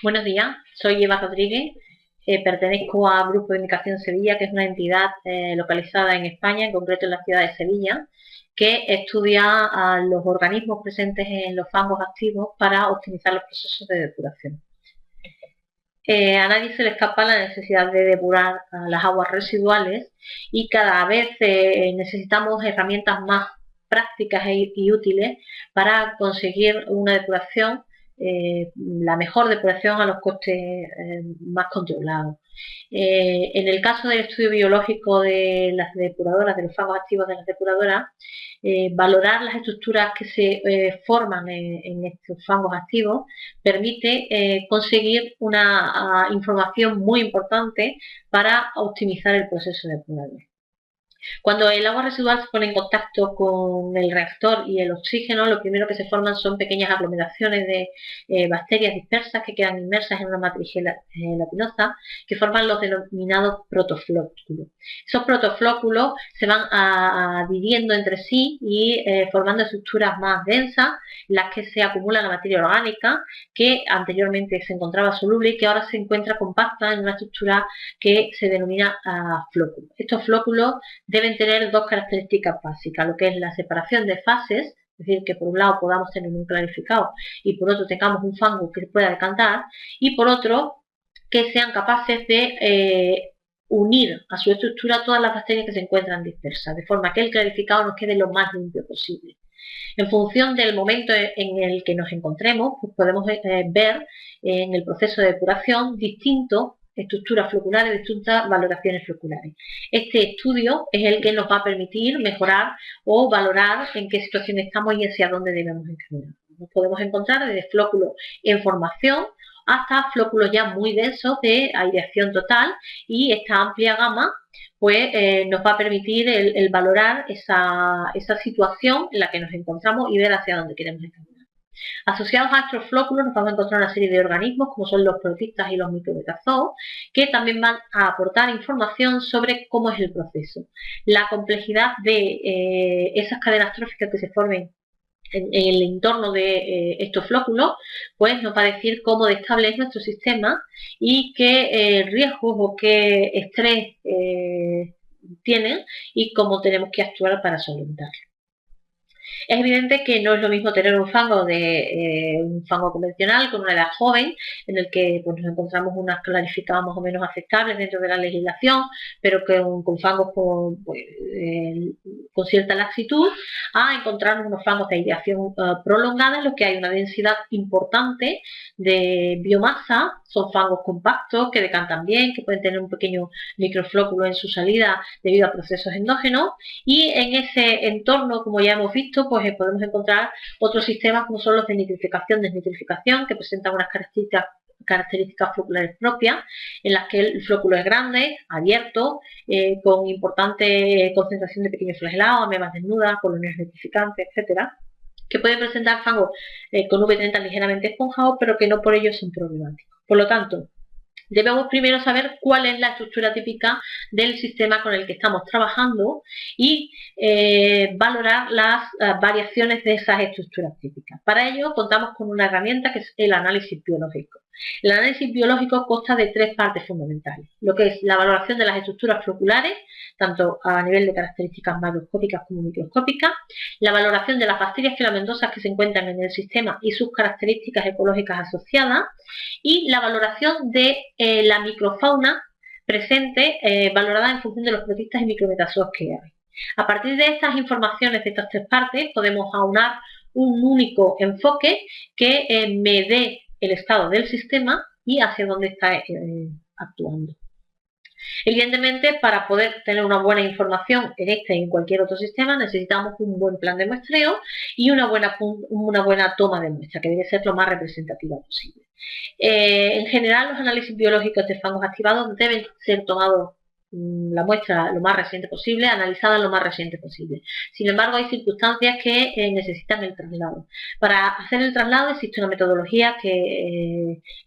Buenos días, soy Eva Rodríguez, pertenezco al Grupo de Indicación Sevilla, que es una entidad localizada en España, en concreto en la ciudad de Sevilla, que estudia a los organismos presentes en los fangos activos para optimizar los procesos de depuración. A nadie se le escapa la necesidad de depurar las aguas residuales y cada vez necesitamos herramientas más prácticas y útiles para conseguir una depuración, la mejor depuración a los costes más controlados. En el caso del estudio biológico de las depuradoras, de los fangos activos de las depuradoras, valorar las estructuras que se forman en estos fangos activos permite conseguir una información muy importante para optimizar el proceso depurable. Cuando el agua residual se pone en contacto con el reactor y el oxígeno, lo primero que se forman son pequeñas aglomeraciones de bacterias dispersas que quedan inmersas en una matriz gelatinosa que forman los denominados protoflóculos. Esos protoflóculos se van adhiriendo entre sí y formando estructuras más densas, en las que se acumula la materia orgánica que anteriormente se encontraba soluble y que ahora se encuentra compacta en una estructura que se denomina flóculo. Estos flóculos deben tener dos características básicas, lo que es la separación de fases, es decir, que por un lado podamos tener un clarificado y por otro tengamos un fango que pueda decantar, y por otro que sean capaces de unir a su estructura todas las bacterias que se encuentran dispersas, de forma que el clarificado nos quede lo más limpio posible. En función del momento en el que nos encontremos, pues podemos ver en el proceso de depuración distintos estructuras floculares, distintas valoraciones floculares. Este estudio es el que nos va a permitir mejorar o valorar en qué situación estamos y hacia dónde debemos encaminar. Nos podemos encontrar desde flóculos en formación hasta flóculos ya muy densos de aireación total, y esta amplia gama pues nos va a permitir el valorar esa situación en la que nos encontramos y ver hacia dónde queremos encaminar. Asociados a estos flóculos nos vamos a encontrar una serie de organismos como son los protistas y los micrometazoos, que también van a aportar información sobre cómo es el proceso. La complejidad de esas cadenas tróficas que se formen en el entorno de estos flóculos, pues nos va a decir cómo de estable es nuestro sistema y qué riesgos o qué estrés tienen y cómo tenemos que actuar para solventarlo. Es evidente que no es lo mismo tener un fango convencional con una edad joven, en el que pues, nos encontramos unas clarificadas más o menos aceptables dentro de la legislación, pero con fangos con cierta laxitud, a encontrarnos unos fangos de aireación prolongada en los que hay una densidad importante de biomasa. Son fangos compactos que decantan bien, que pueden tener un pequeño microflóculo en su salida debido a procesos endógenos, y en ese entorno, como ya hemos visto, pues podemos encontrar otros sistemas como son los de nitrificación, desnitrificación, que presentan unas características floculares propias, en las que el flóculo es grande, abierto, con importante concentración de pequeños flagelados, amebas desnudas, colonias nitrificantes, etcétera, que pueden presentar fangos con V30 ligeramente esponjados, pero que no por ello son problemáticos. Por lo tanto, debemos primero saber cuál es la estructura típica del sistema con el que estamos trabajando y valorar las variaciones de esas estructuras típicas. Para ello contamos con una herramienta que es el análisis biológico. El análisis biológico consta de tres partes fundamentales, lo que es la valoración de las estructuras floculares, tanto a nivel de características macroscópicas como microscópicas, la valoración de las bacterias filamentosas que se encuentran en el sistema y sus características ecológicas asociadas, y la valoración de la microfauna presente, valorada en función de los protistas y micrometazoos que hay. A partir de estas informaciones de estas tres partes podemos aunar un único enfoque que me dé el estado del sistema y hacia dónde está actuando. Evidentemente, para poder tener una buena información en este y en cualquier otro sistema, necesitamos un buen plan de muestreo y una buena toma de muestra, que debe ser lo más representativa posible. En general, los análisis biológicos de fangos activados deben ser tomados la muestra lo más reciente posible, analizada lo más reciente posible. Sin embargo, hay circunstancias que necesitan el traslado. Para hacer el traslado existe una metodología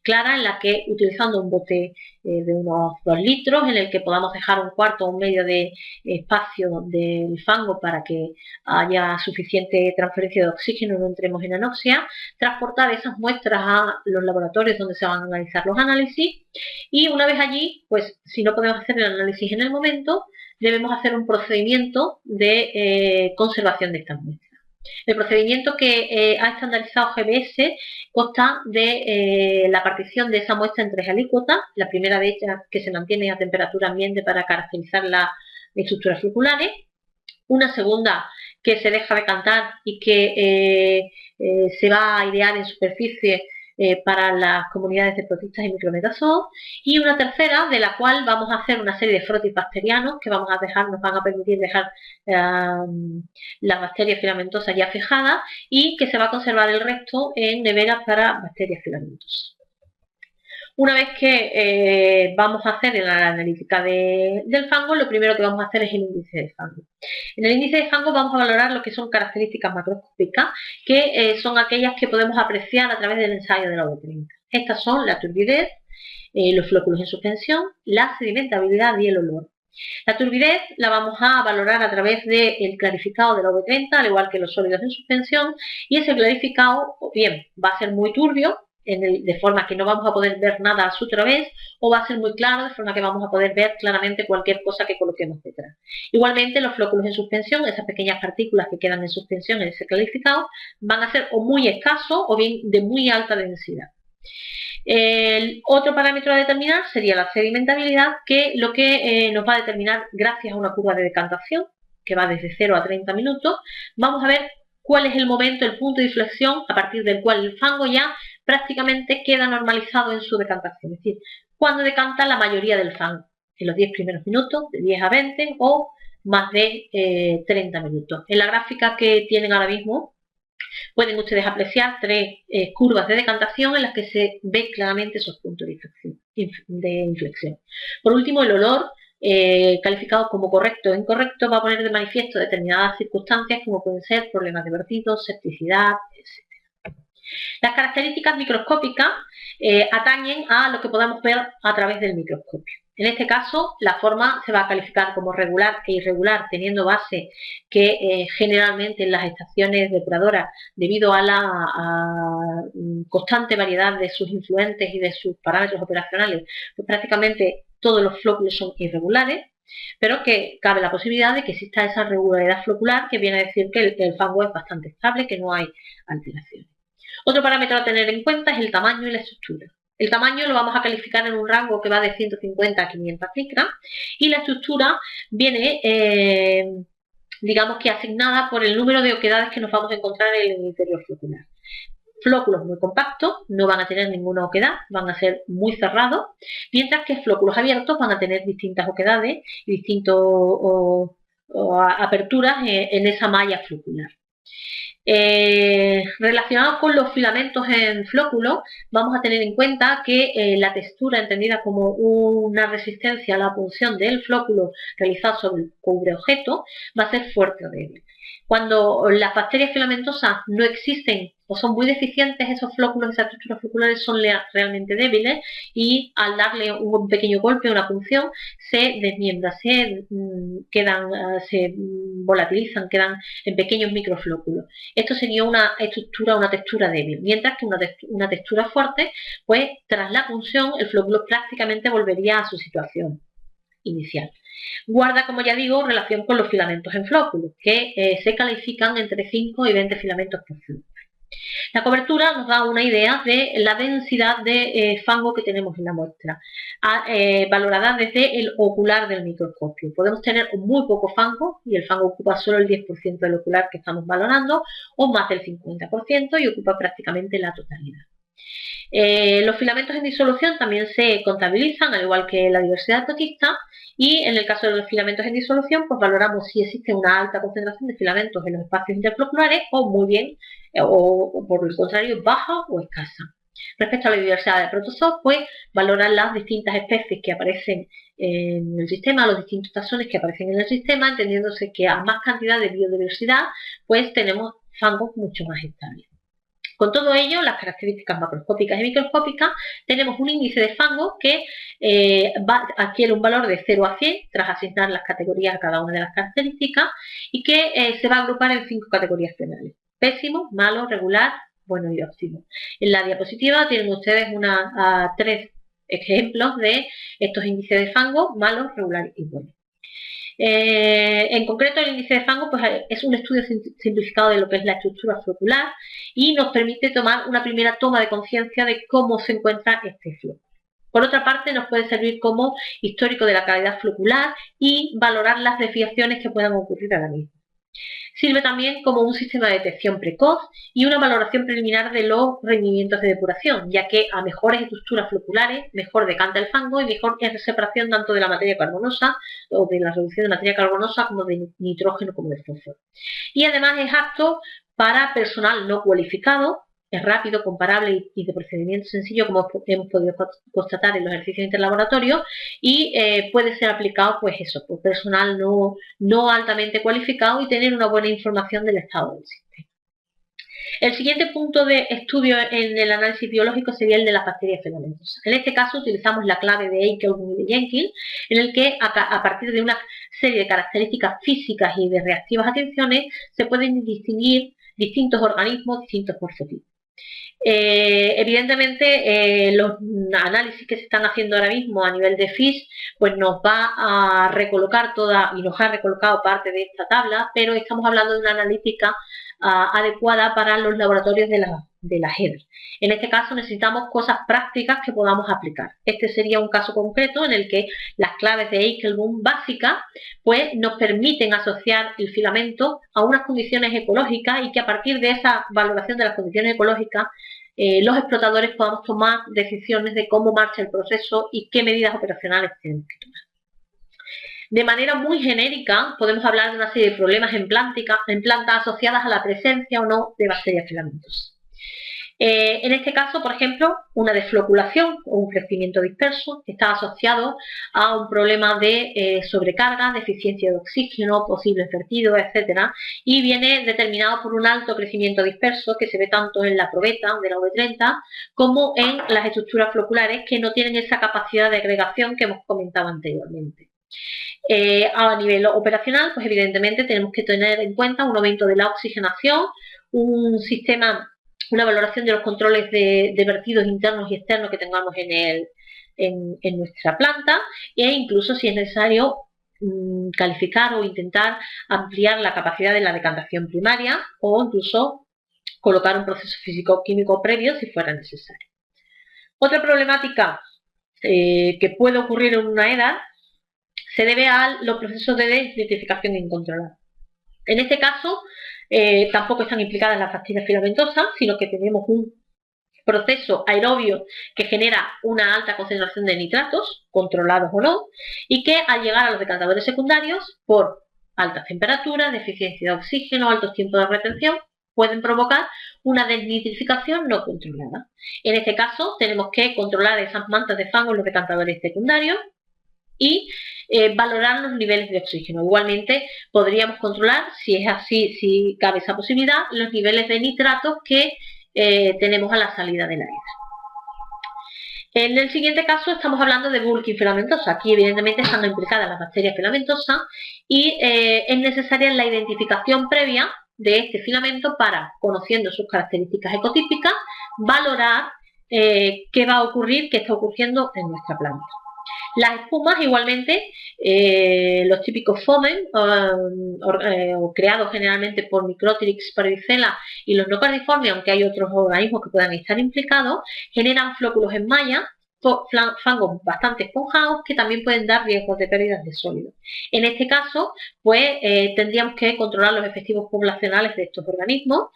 clara, en la que, utilizando un bote de unos 2 litros, en el que podamos dejar un cuarto o un medio de espacio del fango para que haya suficiente transferencia de oxígeno y no entremos en anoxia, transportar esas muestras a los laboratorios donde se van a analizar los análisis y una vez allí, pues si no podemos hacer el análisis en el momento, debemos hacer un procedimiento de conservación de estas muestras. El procedimiento que ha estandarizado GBS consta de la partición de esa muestra en 3 alícuotas, la primera de ellas que se mantiene a temperatura ambiente para caracterizar las estructuras floculares, una segunda que se deja decantar y que se va a airear en superficie para las comunidades de protistas y micrometazoos, y una tercera de la cual vamos a hacer una serie de frotis bacterianos que nos van a permitir dejar las bacterias filamentosas ya fijadas y que se va a conservar el resto en neveras para bacterias filamentosas. Una vez que vamos a hacer la analítica del fango, lo primero que vamos a hacer es el índice de fango. En el índice de fango vamos a valorar lo que son características macroscópicas, que son aquellas que podemos apreciar a través del ensayo de la OB30. Estas son la turbidez, los flóculos en suspensión, la sedimentabilidad y el olor. La turbidez la vamos a valorar a través del clarificado de la OB30, al igual que los sólidos en suspensión, y ese clarificado, o bien, va a ser muy turbio, de forma que no vamos a poder ver nada a su través, o va a ser muy claro, de forma que vamos a poder ver claramente cualquier cosa que coloquemos detrás. Igualmente, los flóculos en suspensión, esas pequeñas partículas que quedan en suspensión en ese clarificado, van a ser o muy escasos o bien de muy alta densidad. El otro parámetro a determinar sería la sedimentabilidad, que lo que nos va a determinar gracias a una curva de decantación, que va desde 0 a 30 minutos, vamos a ver cuál es el momento, el punto de inflexión a partir del cual el fango ya prácticamente queda normalizado en su decantación. Es decir, cuando decanta la mayoría del fango, en los 10 primeros minutos, de 10 a 20 o más de 30 minutos. En la gráfica que tienen ahora mismo, pueden ustedes apreciar 3 curvas de decantación en las que se ve claramente esos puntos de inflexión. Por último, el olor, calificado como correcto o incorrecto, va a poner de manifiesto determinadas circunstancias como pueden ser problemas de vertido, septicidad, etc. Las características microscópicas atañen a lo que podemos ver a través del microscopio. En este caso, la forma se va a calificar como regular e irregular, teniendo base que generalmente en las estaciones depuradoras, debido a la constante variedad de sus influentes y de sus parámetros operacionales, pues prácticamente todos los flóculos son irregulares, pero que cabe la posibilidad de que exista esa regularidad flocular, que viene a decir que el fango es bastante estable, que no hay alteraciones. Otro parámetro a tener en cuenta es el tamaño y la estructura. El tamaño lo vamos a calificar en un rango que va de 150 a 500 micras y la estructura viene, digamos que asignada por el número de oquedades que nos vamos a encontrar en el interior flocular. Flóculos muy compactos no van a tener ninguna oquedad, van a ser muy cerrados, mientras que flóculos abiertos van a tener distintas oquedades y distintas aperturas en esa malla flocular. Relacionado con los filamentos en flóculo, vamos a tener en cuenta que la textura, entendida como una resistencia a la punción del flóculo realizado sobre el cubre-objeto, va a ser fuerte o débil. Cuando las bacterias filamentosas no existen o son muy deficientes, esos flóculos, esas estructuras floculares son realmente débiles y al darle un pequeño golpe, una punción, se desmiembran, se volatilizan, quedan en pequeños microflóculos. Esto sería una textura débil, mientras que una textura fuerte, pues tras la punción el flóculo prácticamente volvería a su situación inicial. Guarda, como ya digo, relación con los filamentos en flóculos, que se califican entre 5 y 20 filamentos por flóculo. La cobertura nos da una idea de la densidad de fango que tenemos en la muestra, valorada desde el ocular del microscopio. Podemos tener muy poco fango y el fango ocupa solo el 10% del ocular que estamos valorando, o más del 50% y ocupa prácticamente la totalidad. Los filamentos en disolución también se contabilizan, al igual que la diversidad protista, y en el caso de los filamentos en disolución, pues valoramos si existe una alta concentración de filamentos en los espacios interfloculares o muy bien, o por el contrario, baja o escasa. Respecto a la diversidad de protozoos, pues valoran las distintas especies que aparecen en el sistema, los distintos taxones que aparecen en el sistema, entendiéndose que a más cantidad de biodiversidad, pues tenemos fangos mucho más estables. Con todo ello, las características macroscópicas y microscópicas, tenemos un índice de fango que adquiere un valor de 0 a 100 tras asignar las categorías a cada una de las características y que se va a agrupar en 5 categorías generales: pésimo, malo, regular, bueno y óptimo. En la diapositiva tienen ustedes 3 ejemplos de estos índices de fango: malo, regular y bueno. En concreto, el índice de fango pues, es un estudio simplificado de lo que es la estructura flocular y nos permite tomar una primera toma de conciencia de cómo se encuentra este floco. Por otra parte, nos puede servir como histórico de la calidad flocular y valorar las desviaciones que puedan ocurrir a la misma. Sirve también como un sistema de detección precoz y una valoración preliminar de los rendimientos de depuración, ya que a mejores estructuras floculares, mejor decanta el fango y mejor es separación tanto de la materia carbonosa o de la reducción de materia carbonosa como de nitrógeno como de fósforo. Y además es apto para personal no cualificado, es rápido, comparable y de procedimiento sencillo, como hemos podido constatar en los ejercicios interlaboratorios, y puede ser aplicado, pues eso, por personal no altamente cualificado y tener una buena información del estado del sistema. El siguiente punto de estudio en el análisis biológico sería el de las bacterias filamentosas. En este caso utilizamos la clave de Eichelboom y de Jenkins, en el que a partir de una serie de características físicas y de reactivas atenciones se pueden distinguir distintos organismos, distintos morfotipos. Evidentemente los análisis que se están haciendo ahora mismo a nivel de FISH pues nos va a recolocar toda y nos ha recolocado parte de esta tabla, pero estamos hablando de una analítica adecuada para los laboratorios de la JEDER. En este caso necesitamos cosas prácticas que podamos aplicar. Este sería un caso concreto en el que las claves de Eichelboom básicas pues nos permiten asociar el filamento a unas condiciones ecológicas y que a partir de esa valoración de las condiciones ecológicas los explotadores podamos tomar decisiones de cómo marcha el proceso y qué medidas operacionales tenemos que tomar. De manera muy genérica, podemos hablar de una serie de problemas en plantas asociadas a la presencia o no de bacterias filamentosas. En este caso, por ejemplo, una desfloculación o un crecimiento disperso está asociado a un problema de sobrecarga, deficiencia de oxígeno, posibles vertidos, etc. Y viene determinado por un alto crecimiento disperso que se ve tanto en la probeta de la V30 como en las estructuras floculares que no tienen esa capacidad de agregación que hemos comentado anteriormente. A nivel operacional, pues evidentemente tenemos que tener en cuenta un aumento de la oxigenación, una valoración de los controles de vertidos internos y externos que tengamos en nuestra planta e incluso si es necesario calificar o intentar ampliar la capacidad de la decantación primaria o incluso colocar un proceso físico-químico previo si fuera necesario. Otra problemática que puede ocurrir en una EDAR se debe a los procesos de desnitrificación incontrolada. En este caso, tampoco están implicadas las bacterias filamentosas, sino que tenemos un proceso aerobio que genera una alta concentración de nitratos, controlados o no, y que al llegar a los decantadores secundarios, por altas temperaturas, deficiencia de oxígeno, altos tiempos de retención, pueden provocar una desnitrificación no controlada. En este caso, tenemos que controlar esas mantas de fango en los decantadores secundarios y valorar los niveles de oxígeno. Igualmente podríamos controlar, si es así, si cabe esa posibilidad, los niveles de nitratos que tenemos a la salida del aire. En el siguiente caso estamos hablando de bulking filamentosa. Aquí evidentemente están implicadas las bacterias filamentosas y es necesaria la identificación previa de este filamento para, conociendo sus características ecotípicas, valorar qué va a ocurrir, qué está ocurriendo en nuestra planta. Las espumas igualmente, los típicos fomen, creados generalmente por Microtrix parvicella y los no pardiformes, aunque hay otros organismos que puedan estar implicados, generan flóculos en malla, fangos bastante esponjados que también pueden dar riesgos de pérdidas de sólidos. En este caso, pues tendríamos que controlar los efectivos poblacionales de estos organismos,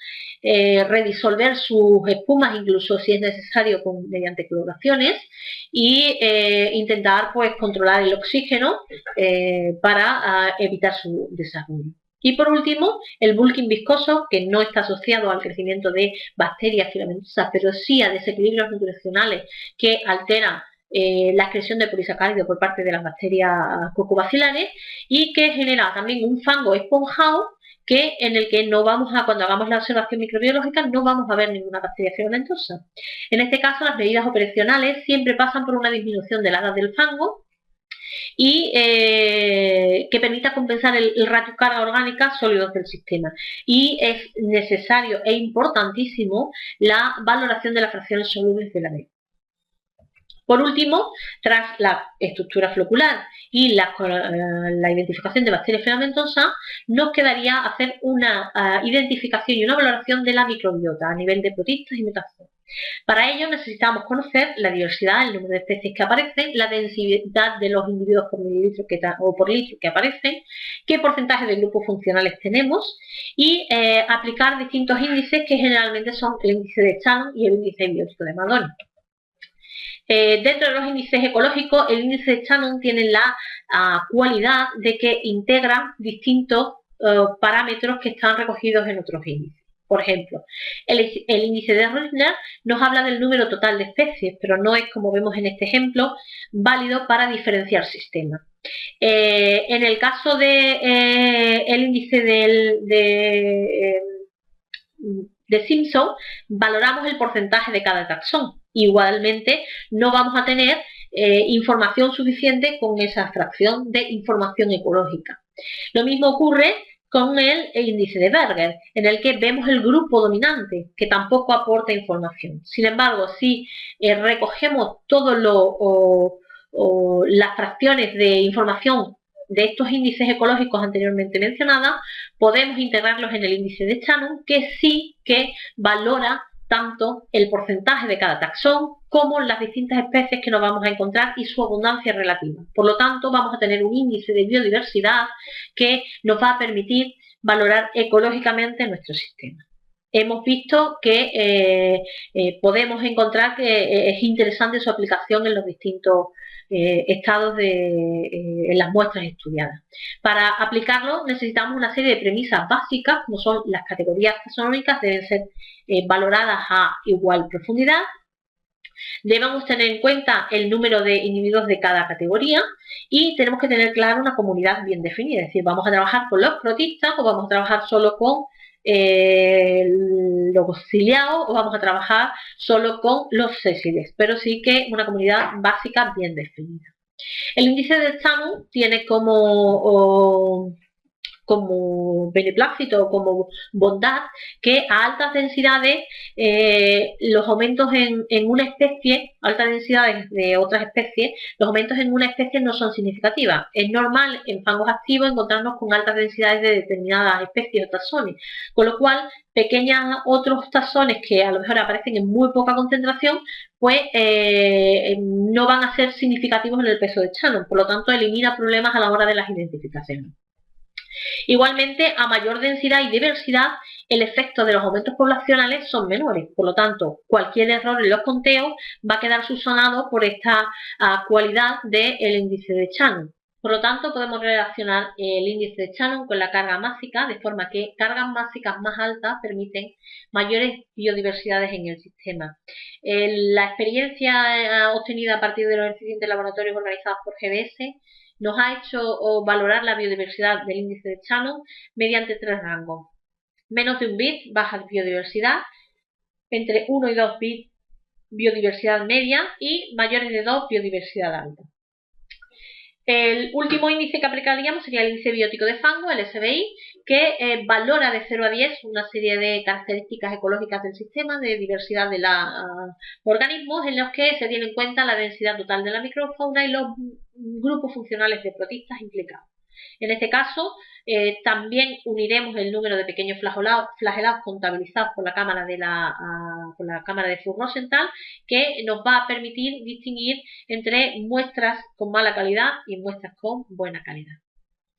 redisolver sus espumas, incluso si es necesario mediante cloraciones, y intentar pues controlar el oxígeno para evitar su desarrollo. Y por último, el bulking viscoso, que no está asociado al crecimiento de bacterias filamentosas, pero sí a desequilibrios nutricionales que alteran la excreción de polisacáridos por parte de las bacterias cocobacilares y que genera también un fango esponjado en el que no vamos a, cuando hagamos la observación microbiológica, no vamos a ver ninguna bacteria filamentosa. En este caso, las medidas operacionales siempre pasan por una disminución de la edad del fango y que permita compensar el ratio carga orgánica sólidos del sistema. Y es necesario e importantísimo la valoración de las fracciones solubles de la D. Por último, tras la estructura flocular y la identificación de bacterias filamentosas, nos quedaría hacer una identificación y una valoración de la microbiota a nivel de protistas y metáforas. Para ello necesitamos conocer la diversidad, el número de especies que aparecen, la densidad de los individuos por mililitro o por litro que aparecen, qué porcentaje de grupos funcionales tenemos y aplicar distintos índices que generalmente son el índice de Shannon y el índice biótico de Mahoney. Dentro de los índices ecológicos, el índice de Shannon tiene la cualidad de que integra distintos parámetros que están recogidos en otros índices. Por ejemplo, el índice de Rössler nos habla del número total de especies, pero no es, como vemos en este ejemplo, válido para diferenciar sistemas. En el caso del índice de Simpson, valoramos el porcentaje de cada taxón. Igualmente, no vamos a tener información suficiente con esa fracción de información ecológica. Lo mismo ocurre con el índice de Berger, en el que vemos el grupo dominante, que tampoco aporta información. Sin embargo, si recogemos todas las fracciones de información de estos índices ecológicos anteriormente mencionadas, podemos integrarlos en el índice de Shannon, que sí que valora tanto el porcentaje de cada taxón como las distintas especies que nos vamos a encontrar y su abundancia relativa. Por lo tanto, vamos a tener un índice de biodiversidad que nos va a permitir valorar ecológicamente nuestro sistema. Hemos visto que podemos encontrar que es interesante su aplicación en los distintos estados en las muestras estudiadas. Para aplicarlo necesitamos una serie de premisas básicas, como son las categorías taxonómicas, deben ser valoradas a igual profundidad. Debemos tener en cuenta el número de individuos de cada categoría y tenemos que tener claro una comunidad bien definida, es decir, vamos a trabajar con los protistas o vamos a trabajar solo con los ciliados o vamos a trabajar solo con los sésiles, pero sí que una comunidad básica bien definida. El índice de Shannon tiene como beneplácito o como bondad que a altas densidades los aumentos en una especie, altas densidades de otras especies, los aumentos en una especie no son significativos. Es normal en fangos activos encontrarnos con altas densidades de determinadas especies o taxones, con lo cual pequeños otros taxones que a lo mejor aparecen en muy poca concentración, pues no van a ser significativos en el peso de Shannon, por lo tanto elimina problemas a la hora de las identificaciones. Igualmente, a mayor densidad y diversidad, el efecto de los aumentos poblacionales son menores. Por lo tanto, cualquier error en los conteos va a quedar subsanado por esta cualidad del índice de Shannon. Por lo tanto, podemos relacionar el índice de Shannon con la carga másica, de forma que cargas másicas más altas permiten mayores biodiversidades en el sistema. La experiencia obtenida a partir de los eficientes laboratorios organizados por GBS nos ha hecho valorar la biodiversidad del índice de Shannon mediante tres rangos. Menos de un bit, baja biodiversidad, entre 1 y 2 bits, biodiversidad media y mayores de 2, biodiversidad alta. El último índice que aplicaríamos sería el índice biótico de fango, el SBI, que valora de 0 a 10 una serie de características ecológicas del sistema, de diversidad de los organismos, en los que se tiene en cuenta la densidad total de la microfauna y los grupos funcionales de protistas implicados. En este caso, también uniremos el número de pequeños flagelados contabilizados por la cámara de Fuchs-Rosenthal, que nos va a permitir distinguir entre muestras con mala calidad y muestras con buena calidad.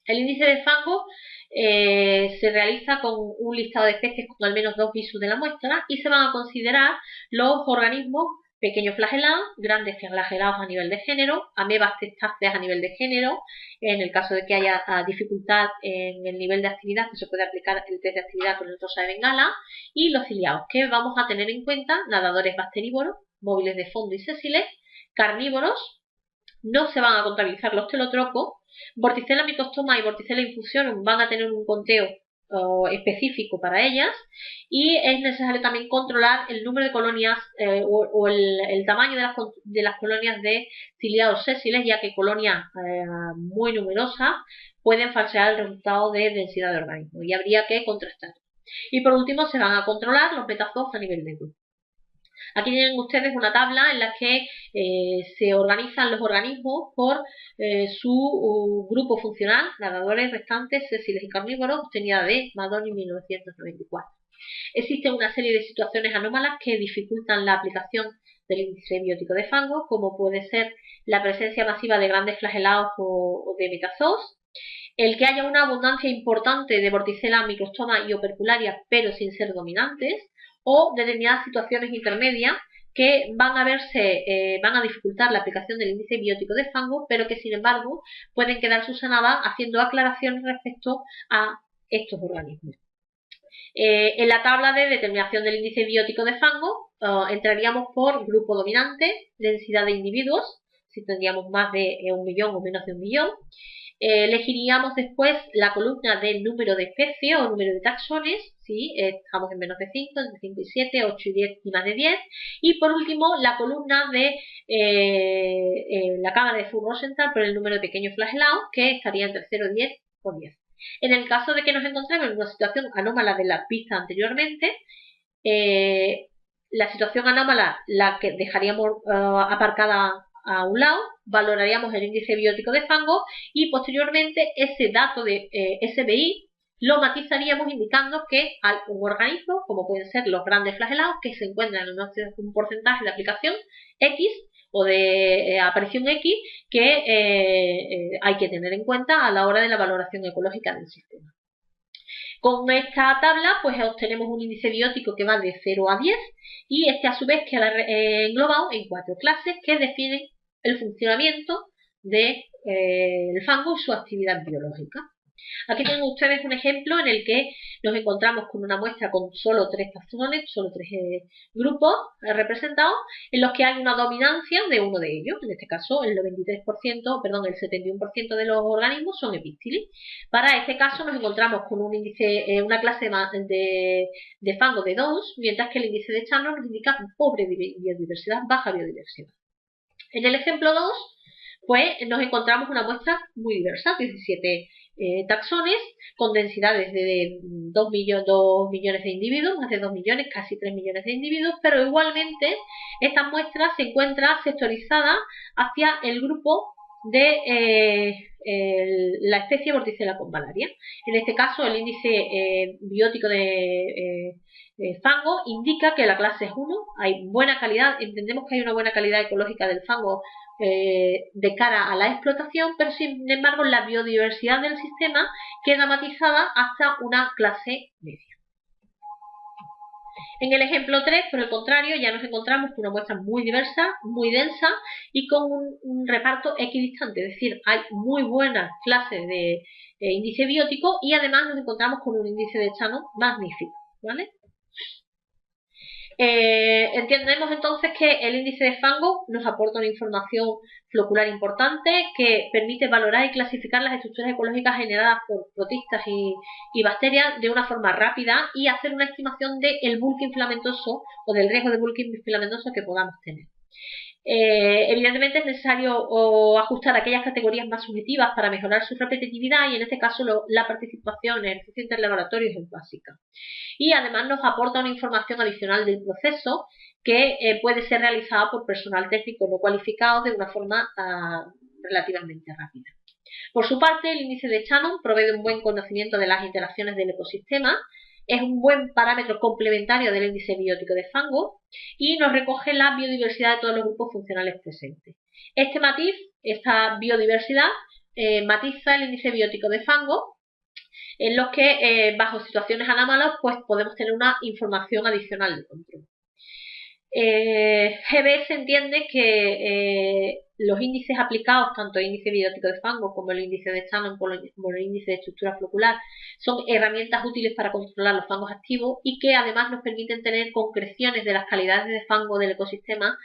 El índice de fango se realiza con un listado de especies con al menos 2 visus de la muestra y se van a considerar los organismos pequeños flagelados, grandes flagelados a nivel de género, amebas testáceas a nivel de género, en el caso de que haya dificultad en el nivel de actividad, que se puede aplicar el test de actividad con el rosa de Bengala, y los ciliados, que vamos a tener en cuenta nadadores bacterívoros, móviles de fondo y sésiles, carnívoros, no se van a contabilizar los telotrocos, Vorticella mycostoma y Vorticella infusionum van a tener un conteo específico para ellas, y es necesario también controlar el número de colonias o el tamaño de las colonias de ciliados sésiles, ya que colonias muy numerosas pueden falsear el resultado de densidad de organismos y habría que contrastar. Y por último se van a controlar los beta-zoos a nivel de grupo. Aquí tienen ustedes una tabla en la que se organizan los organismos por su grupo funcional, nadadores, restantes, sésiles y carnívoros, obtenida de Madoni 1994. Existen una serie de situaciones anómalas que dificultan la aplicación del índice biótico de fango, como puede ser la presencia masiva de grandes flagelados o de metazoos, el que haya una abundancia importante de Vorticella, microstoma y opercularia, pero sin ser dominantes, o determinadas situaciones intermedias que van a dificultar la aplicación del índice biótico de fango, pero que sin embargo pueden quedar subsanadas haciendo aclaraciones respecto a estos organismos. En la tabla de determinación del índice biótico de fango entraríamos por grupo dominante, densidad de individuos, si tendríamos más de 1 millón o menos de 1 millón. Elegiríamos después la columna del número de especies o número de taxones, si estamos en menos de 5, entre 5 y 7, 8 y 10 y más de 10. Y por último, la columna de la cámara de Fuchs-Rosenthal por el número de pequeños flagelados, que estaría entre 0, 10 o 10. En el caso de que nos encontremos en una situación anómala de la pista anteriormente, la situación anómala la que dejaríamos aparcada a un lado, valoraríamos el índice biótico de fango y posteriormente ese dato de SBI lo matizaríamos indicando que hay un organismo, como pueden ser los grandes flagelados, que se encuentran en un porcentaje de aplicación X o de aparición X que hay que tener en cuenta a la hora de la valoración ecológica del sistema. Con esta tabla pues obtenemos un índice biótico que va de 0 a 10 y este a su vez queda englobado en 4 clases que definen el funcionamiento del fango y su actividad biológica. Aquí tienen ustedes un ejemplo en el que nos encontramos con una muestra con solo 3 taxones, solo 3 grupos representados, en los que hay una dominancia de uno de ellos. En este caso, el 71% de los organismos son epístilis. Para este caso nos encontramos con un índice, una clase de fango de 2, mientras que el índice de Charnock nos indica pobre biodiversidad, baja biodiversidad. En el ejemplo 2, pues nos encontramos una muestra muy diversa, 17 taxones con densidades de 2 millones de individuos, más de 2 millones, casi 3 millones de individuos, pero igualmente esta muestra se encuentra sectorizada hacia el grupo de la especie Vorticella convallaria. En este caso el índice biótico de fango indica que la clase es 1, hay buena calidad, entendemos que hay una buena calidad ecológica del fango de cara a la explotación, pero sin embargo la biodiversidad del sistema queda matizada hasta una clase media. En el ejemplo 3, por el contrario, ya nos encontramos con una muestra muy diversa, muy densa y con un reparto equidistante, es decir, hay muy buenas clases de índice biótico y además nos encontramos con un índice de Charnock magnífico, ¿vale? Entendemos entonces que el índice de fango nos aporta una información flocular importante que permite valorar y clasificar las estructuras ecológicas generadas por protistas y bacterias de una forma rápida y hacer una estimación del bulking filamentoso o del riesgo de bulking filamentoso que podamos tener. Evidentemente es necesario ajustar aquellas categorías más subjetivas para mejorar su repetitividad y en este caso la participación en el ejercicio interlaboratorio es básica. Y además nos aporta una información adicional del proceso que puede ser realizada por personal técnico no cualificado de una forma relativamente rápida. Por su parte, el índice de Charnock provee de un buen conocimiento de las interacciones del ecosistema, es un buen parámetro complementario del índice biótico de fango y nos recoge la biodiversidad de todos los grupos funcionales presentes. Este matiz, esta biodiversidad, matiza el índice biótico de fango, en los que bajo situaciones anómalas pues podemos tener una información adicional de control. GBS entiende que los índices aplicados, tanto el índice biótico de fango como el índice de Charnock como el índice de estructura flocular, son herramientas útiles para controlar los fangos activos y que además nos permiten tener concreciones de las calidades de fango del ecosistema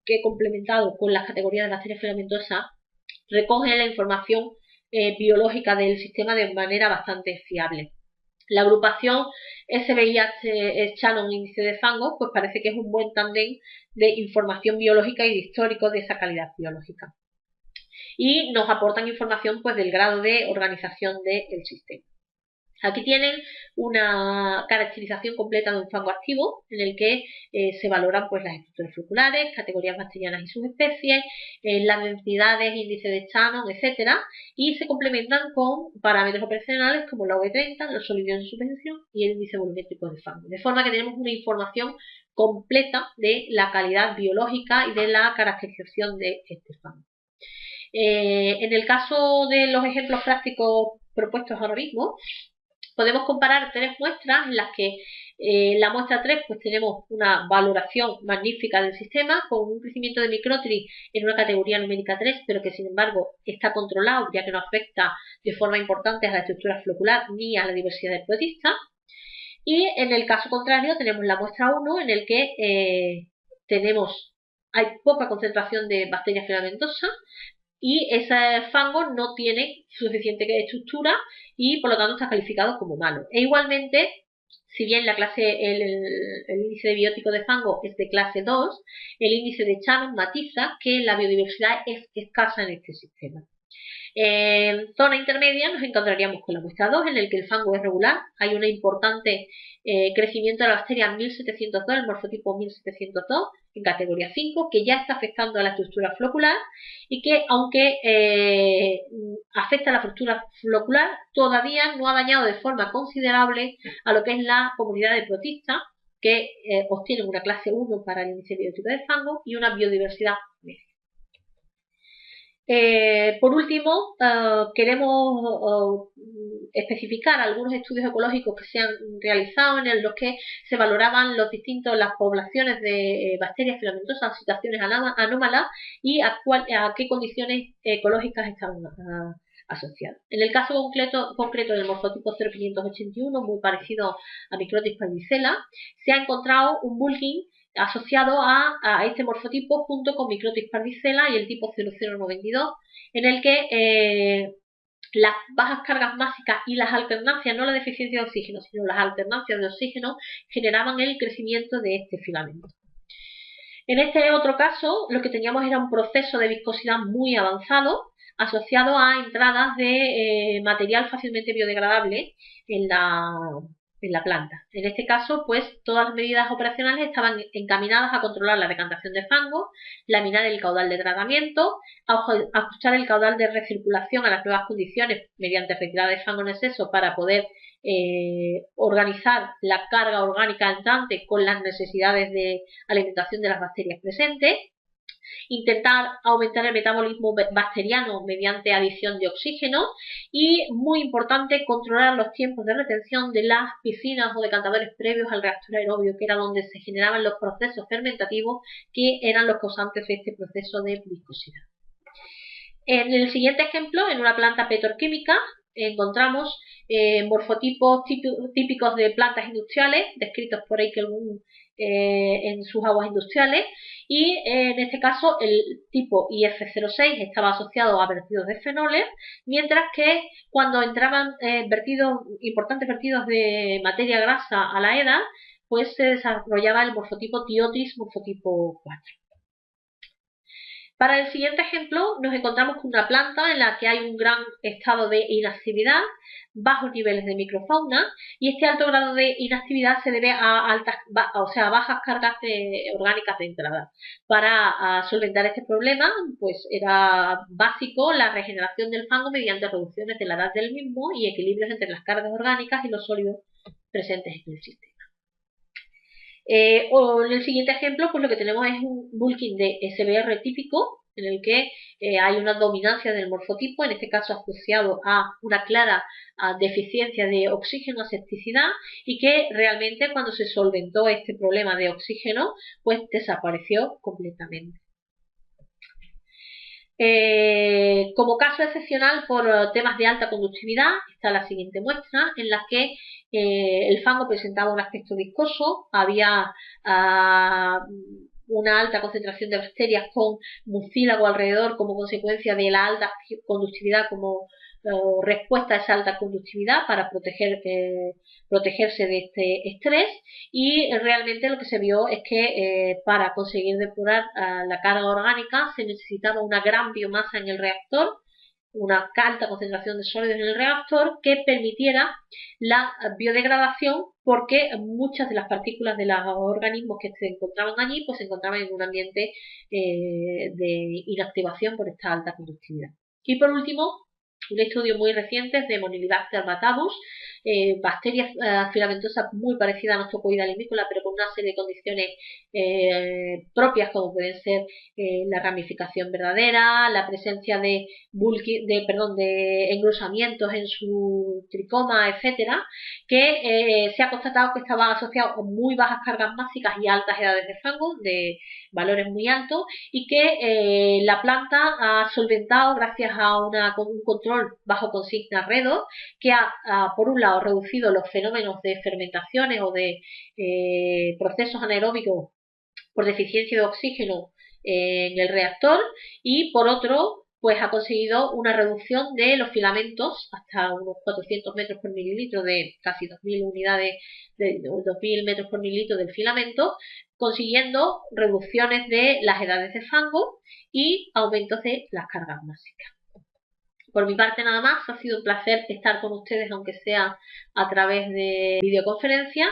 que, complementado con las categorías de bacterias filamentosas, recogen la información biológica del sistema de manera bastante fiable. La agrupación SBIH-Shannon índice de fango, pues parece que es un buen tándem de información biológica y de histórico de esa calidad biológica. Y nos aportan información pues del grado de organización del sistema. Aquí tienen una caracterización completa de un fango activo en el que se valoran pues las estructuras flocculares, categorías bacterianas y subespecies, las densidades, índice de Shannon, etcétera, y se complementan con parámetros operacionales como la V30, los sólidos en suspensión y el índice volumétrico de fango. De forma que tenemos una información completa de la calidad biológica y de la caracterización de este fango. En el caso de los ejemplos prácticos propuestos ahora mismo, podemos comparar tres muestras en las que la muestra 3 pues tenemos una valoración magnífica del sistema con un crecimiento de microtri en una categoría numérica 3, pero que sin embargo está controlado ya que no afecta de forma importante a la estructura flocular ni a la diversidad del protista. Y en el caso contrario tenemos la muestra 1 en el que hay poca concentración de bacterias filamentosas y ese fango no tiene suficiente estructura y por lo tanto está calificado como malo. E igualmente, si bien el índice de biótico de fango es de clase 2, el índice de Shannon matiza que la biodiversidad es escasa en este sistema. En zona intermedia nos encontraríamos con la muestra 2, en el que el fango es regular. Hay un importante crecimiento de la bacteria 1702, el morfotipo 1702, en categoría 5, que ya está afectando a la estructura flocular y que, aunque afecta a la estructura flocular, todavía no ha dañado de forma considerable a lo que es la comunidad de protistas, que obtienen una clase 1 para el índice biótico de fango y una biodiversidad media. Por último, queremos especificar algunos estudios ecológicos que se han realizado en los que se valoraban las poblaciones de bacterias filamentosas en situaciones anómalas y a qué condiciones ecológicas estaban asociadas. En el caso concreto del morfotipo 0581, muy parecido a Microtis parvicella, se ha encontrado un bulking asociado a este morfotipo junto con Microtis parvicella y el tipo 0092, en el que las bajas cargas básicas y las alternancias, no la deficiencia de oxígeno, sino las alternancias de oxígeno, generaban el crecimiento de este filamento. En este otro caso, lo que teníamos era un proceso de viscosidad muy avanzado, asociado a entradas de material fácilmente biodegradable en la planta. En este caso, pues todas las medidas operacionales estaban encaminadas a controlar la decantación de fango, laminar el caudal de tratamiento, ajustar el caudal de recirculación a las nuevas condiciones mediante retirada de fango en exceso para poder organizar la carga orgánica entrante con las necesidades de alimentación de las bacterias presentes, intentar aumentar el metabolismo bacteriano mediante adición de oxígeno y, muy importante, controlar los tiempos de retención de las piscinas o decantadores previos al reactor aerobio, que era donde se generaban los procesos fermentativos que eran los causantes de este proceso de viscosidad. En el siguiente ejemplo, en una planta petroquímica, encontramos morfotipos típicos de plantas industriales, descritos por Eichelboom en sus aguas industriales, y en este caso el tipo IF06 estaba asociado a vertidos de fenoles, mientras que cuando entraban importantes vertidos de materia grasa a la EDA, pues se desarrollaba el morfotipo Thiotis morfotipo 4. Para el siguiente ejemplo nos encontramos con una planta en la que hay un gran estado de inactividad, bajos niveles de microfauna, y este alto grado de inactividad se debe a bajas cargas orgánicas de entrada. Para solventar este problema, pues era básico la regeneración del fango mediante reducciones de la edad del mismo y equilibrios entre las cargas orgánicas y los sólidos presentes en el sistema. O en el siguiente ejemplo, pues lo que tenemos es un bulking de SBR típico, en el que hay una dominancia del morfotipo, en este caso asociado a una clara deficiencia de oxígeno, asepticidad, y que realmente cuando se solventó este problema de oxígeno, pues desapareció completamente. Como caso excepcional por temas de alta conductividad está la siguiente muestra en la que el fango presentaba un aspecto viscoso, había una alta concentración de bacterias con mucílago alrededor como consecuencia de la alta conductividad como respuesta a esa alta conductividad para protegerse de este estrés, y realmente lo que se vio es que para conseguir depurar la carga orgánica se necesitaba una gran biomasa en el reactor, una alta concentración de sólidos en el reactor que permitiera la biodegradación, porque muchas de las partículas de los organismos que se encontraban allí pues se encontraban en un ambiente de inactivación por esta alta conductividad. Y por último, un estudio muy reciente de Monilibacter batabus, bacterias filamentosas muy parecidas a Nostocoida limícola, pero con una serie de condiciones propias, como pueden ser la ramificación verdadera, la presencia de engrosamientos en su tricoma, etcétera, que se ha constatado que estaban asociados con muy bajas cargas básicas y altas edades de fango, de valores muy altos, y que la planta ha solventado gracias a un control bajo consigna redox, que ha, por un lado, reducido los fenómenos de fermentaciones o de procesos anaeróbicos por deficiencia de oxígeno en el reactor, y por otro pues ha conseguido una reducción de los filamentos hasta unos 400 metros por mililitro, de casi 2000 unidades, de 2000 metros por mililitro del filamento, consiguiendo reducciones de las edades de fango y aumentos de las cargas básicas. Por mi parte nada más, ha sido un placer estar con ustedes, aunque sea a través de videoconferencia,